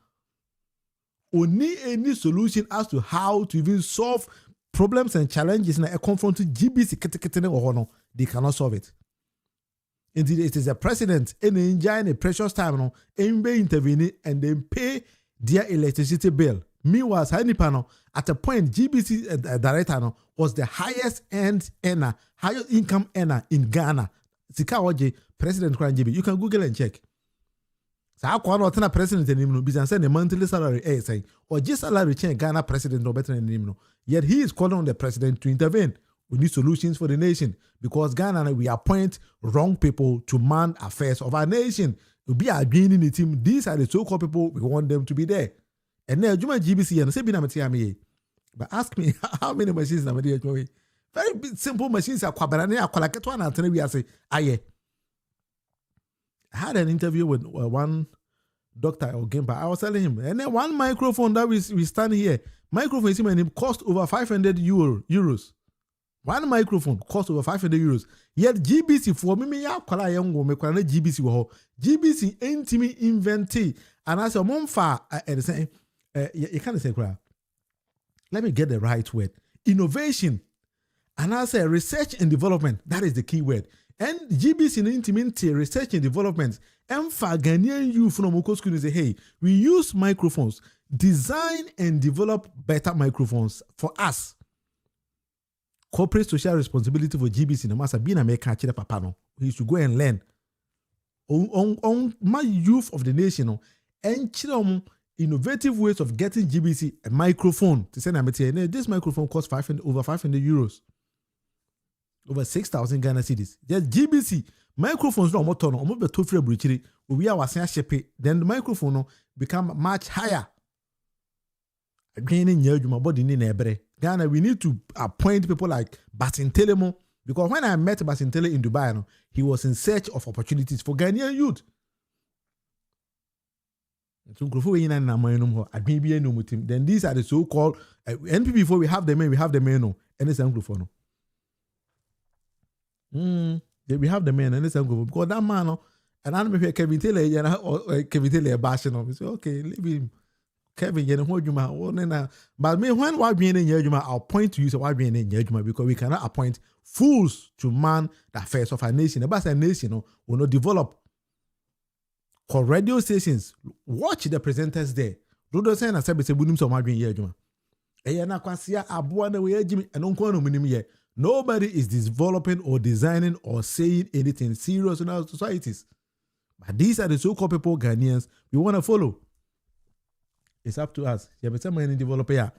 Only any solution as to how to even solve problems and challenges and confront GBC or no, they cannot solve it. Indeed, it is a president and enjoying a precious time and be intervening and then pay their electricity bill. Meanwhile, at a point, GBC director was the highest income earner in Ghana. Sikawaji, President Kwan GB. You can Google and check. So how can not president anymore? Because the monthly salary saying or just salary change Ghana president no better than him. Yet he is calling on the president to intervene. We need solutions for the nation because Ghana, we appoint wrong people to man affairs of our nation. We be agreeing the team. These are the so-called people we want them to be there. And now, Juma GBC and say, but ask me how many machines are there? Very simple machines are I had an interview with one doctor or Gemba. I was telling him, and then one microphone that we stand here, microphone is him cost over 500 euros. One microphone cost over 500 euros. Yet GBC for me ya kwala yango me kwala GBC wo. GBC intimi invente and as a monfa you can't say kwala. Let me get the right word. Innovation and as a research and development, that is the key word. And GBC intimi research and development. And for Ghanaian youth from Moko school say, hey, we use microphones, design and develop better microphones for us. Corporate social responsibility for GBC no masa being American chile papa no. He should go and learn. On my youth of the nation no, and chile innovative ways of getting GBC a microphone. To say this microphone costs over 500 euros. Over 6,000 Ghana cedis. Just GBC microphones no more turn on be 2 free brichiri. We are saying shape. Then the microphone no become much higher. Again in your body in Ebre. Ghana, we need to appoint people like Basintale mo. Because when I met Basintale in Dubai, no, he was in search of opportunities for Ghanaian youth. Then these are the so-called NPP. Before we have the men, no. And it's no. We have the men, and it's because that man, no, and I don't know if Kevin Taylor or Kevin Taylor bashing him. We say, okay, leave him. Kevin, you know, but me when we being in Yejuma, I'll point to you so why being in Yejuma because we cannot appoint fools to man the affairs of a nation. About a nation, will not develop. For radio stations, watch the presenters there. Do the same as I say, "Bunim so madrin Yejuma." Eyana kwasia abuwa na we Jimmy and unko minim ye. Nobody is developing or designing or saying anything serious in our societies. But these are the so-called people, Ghanaians, we want to follow. It's up to us. You have money developer.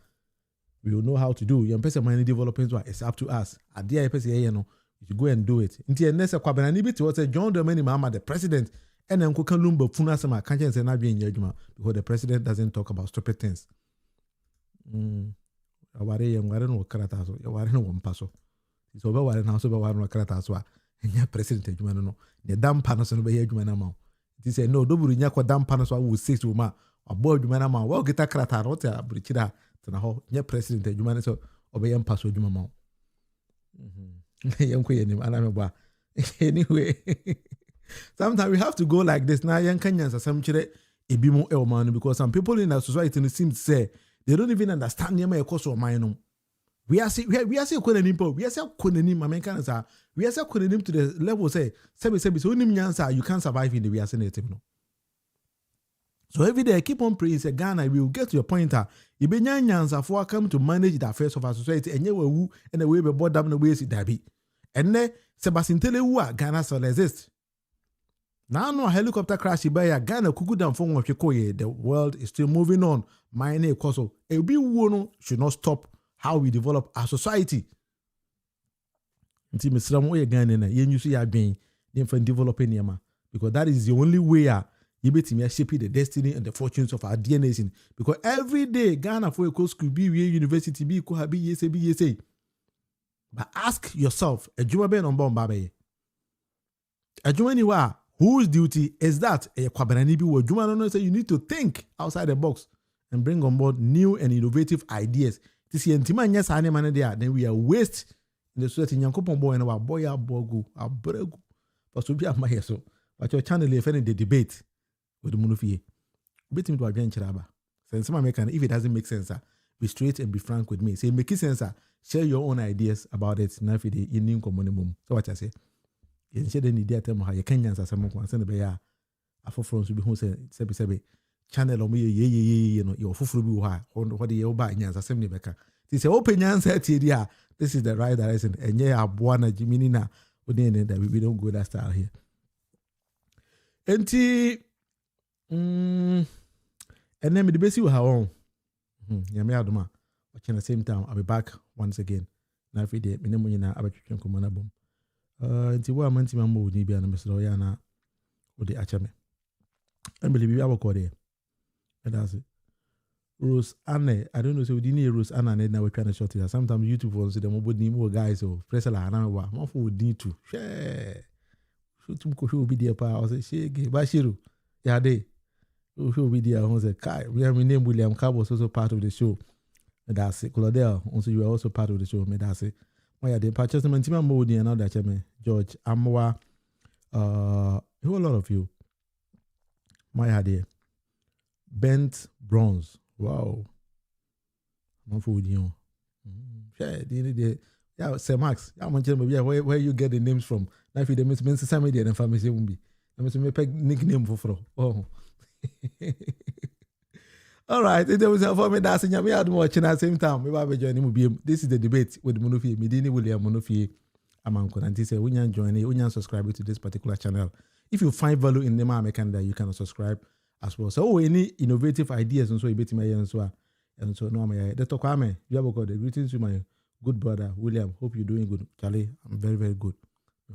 We will know how to do. You have money developers. It's up to us. At the end, you should go and do it. Until next kwabena ni biti was John Dramani Mahama, the president, and then Kukalumba Funasama can't say not being judgment because the president doesn't talk about stupid things. Aware young warren or karatazo, you warren one paso. It's over warren house over one or karatazo. And your president, you know, the damn panos and obey you. He said, no, don't bring your damn panos will say to ma. A boy, you man, well, get a crata, what a brichida to the whole, your president, you man, so obey and pass with your mama. Anyway, sometimes we have to go like this. Now, young Kenyans are some chile, a bit more elman because some people in our society seem to say they don't even understand your course or mine. We are saying, we are saying, we are saying, we are saying, to the level say, you can't survive in the we are saying it. So every day, I keep on praying, say, Ghana, we will get to your pointer. You be nyanyansa for come to manage the affairs of our society, and you will, and the way we bought down the ways it be. And then, Sebastintele Wua, Ghana shall exist. Now, no helicopter crash, by Ghana, Kuku down from Wachikoye. The world is still moving on. My name, Koso. A big one should not stop how we develop our society. Until Mr. Moya Ghana, you see, I've been developing Yama, because that is the only way. You bet me shaping the destiny and the fortunes of our dear nation. Because every day, Ghana for a course could be university, be yesa. But ask yourself, a Jumaben on Bombabe. A Jumaniwa, whose duty is that? A Kwabananibi or Jumano say you need to think outside the box and bring on board new and innovative ideas. This is Antiman, yes, I am there. Then we are waste in the society. Yankopon boy and our boy, our bogu, our bregu. But to be a maheso. But your channel is the debate. With Munufie, bet him to adventure aba. Sense American, if it doesn't make sense, be straight and be frank with me. Say make it sense, share your own ideas about it. Now if it in new community, so what I say, you share the idea tell me how you Kenyans as someone concerned be ya. After from to be who say channel or me you know your fufu be why what the you buy nyans assembly beka. This say open nyans here. This is the right direction. And yeah, abuana Jimini na that we don't go that style here. And then the basic will have on. Yami Adoma. Watching the same time, I'll be back once again. Now, every day, Minamuna Abatrian Commandabum. Until one month, my mood, Nibia and Mr. Oyana or the Achame. I believe you have a call there. And that's it. Rose Anne, I don't know, so we didn't hear Rose Anne, and now we're trying to short it. Sometimes YouTube wants to them would need more guys or press a lot. My phone would need to share. Should be there, I was a shake, Bashiru. Yeah, they. Who be there? I said, Kai. We have named William Cabo was also part of the show. That's it. Claudel, also you are also part of the show. That's it. Oh yeah, the purchase man, Tima Modi and all that. George Amwa, who a lot of you. My idea. Bent Bronze. Wow. I'm for you. Yeah, Sir Max. Yeah, where you get the names from? Now if you miss social media, then family won't be. I must make a nickname for. Oh. All right, there was a form that's in your watching at the same time. We will join. This is the debate with Munufie. Medini William Munufie. Amanko. And this is when you join, when you subscribe to this particular channel. If you find value in the American that you can subscribe, as well. So any innovative ideas and so you bet me and so no my the Kwame, you have got the greetings to my good brother William. Hope you're doing good. Charlie, I'm very, very good.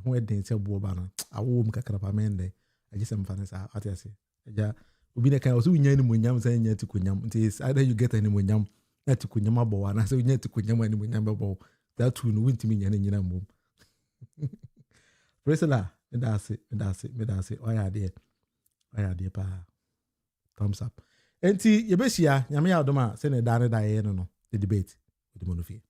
Who didn't say Bobana? I won't cakrapamende. I just am fancy. I say, yeah, we be kind of so we need munyam saying yet to kunyam. It is either you get any munyam, not to kunyama bo, and I say we need to kunyam any munyam bo. That will win to me and in mum. Presela, that's it. Oh, yeah, dear, pa. Thumbs up. Enti, Yebesia, Yamia Doma, send a dane no, the debate with the Munufie.